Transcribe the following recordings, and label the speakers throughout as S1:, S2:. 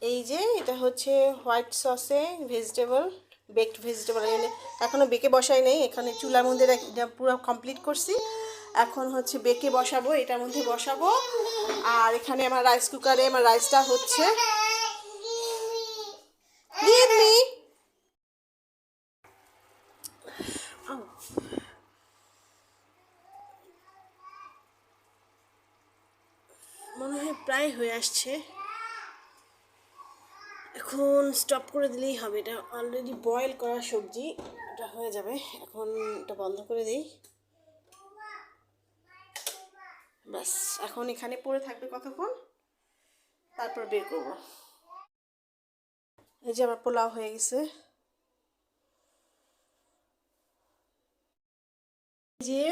S1: এই যে এটা হচ্ছে হোয়াইট সসে ভেজিটেবল, বেকড ভেজিটেবল। এখনও বেকে বসাই নেই, এখানে চুলার মধ্যে এটা পুরো কমপ্লিট করছি। এখন হচ্ছে বেকে বসাবো, এটার মধ্যে বসাবো। আর এখানে আমার রাইস কুকারে আমার রাইসটা হচ্ছে। মনে হয় প্রায় হয়ে আসছে, এখন স্টপ করে দিলেই হবে। এটা অলরেডি বয়েল করা সবজি, এটা হয়ে যাবে। এখন এটা বন্ধ করে দিই, ব্যাস। এখন এখানে পড়ে থাকবে কতক্ষণ, তারপর বের করবো। এই যে আমার পোলাও হয়ে গেছে। যে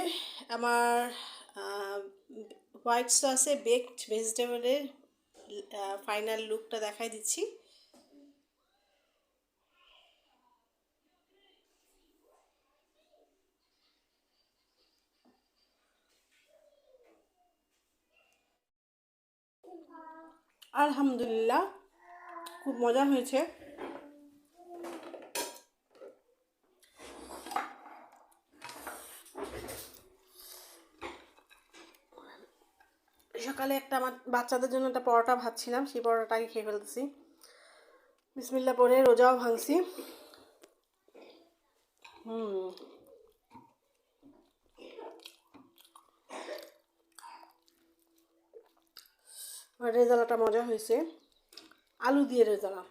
S1: আমার হোয়াইট সসে বেকড ভেজিটেবলের ফাইনাল লুকটা দেখাই দিচ্ছি। আলহামদুলিল্লাহ, খুব মজা হয়েছে। সকালে একটা আমার বাচ্চাদের জন্য একটা পরোটা ভাজছিলাম, সেই পরোটাটাকে খেয়ে ফেলতেছি। বিসমিল্লাহ পরে রোজাও ভাঙছি। রেজালাটা মজা হয়েছে, আলু দিয়ে রেজালা।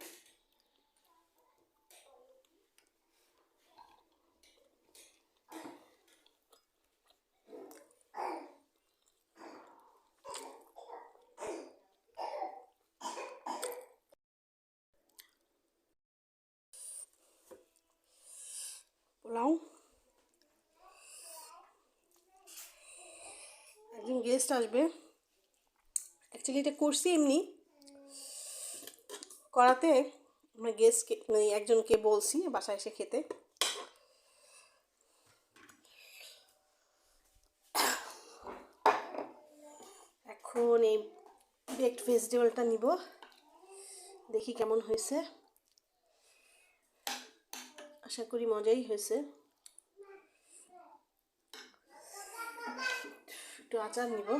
S1: পোলাও, একজন গেস্ট আসবে। অ্যাকচুয়ালি এটা করছি এমনি করাতে, আমরা গেস্টকে মানে একজনকে বলছি বাসায় এসে খেতে। এখন এই বেকড ভেজিটেবলটা নিব, দেখি কেমন হয়েছে। আশা করি মজাই হয়েছে। একটু আচার নিব,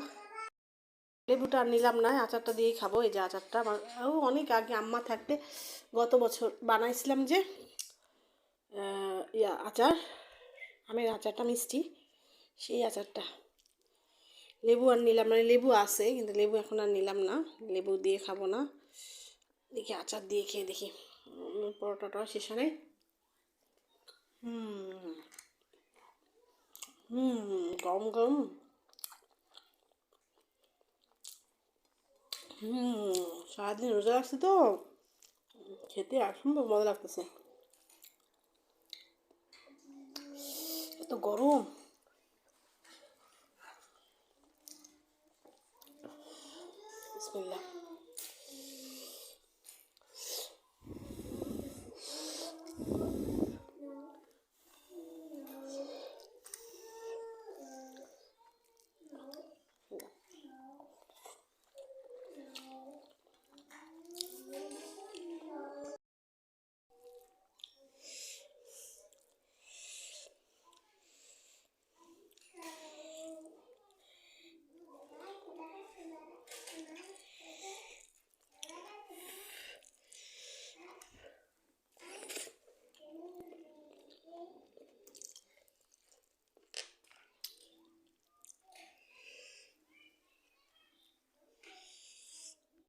S1: লেবুটা আর নিলাম না, আচারটা দিয়েই খাবো। এই যে আচারটা আমার অনেক আগে আম্মা থাকতে গত বছর বানাইছিলাম, যে আচার, আমের আচারটা মিষ্টি, সেই আচারটা। লেবু আর নিলাম না, লেবু আছে কিন্তু লেবু এখন আর নিলাম না, লেবু দিয়ে খাবো না। দেখি আচার দিয়ে খেয়ে দেখি। পরোটাটা শেষ হয়। গরম গরম। সারাদিন রোজা রাখছি তো, খেতে অসম্ভব মজা লাগতেছে। এত গরম। বিসমিল্লাহ।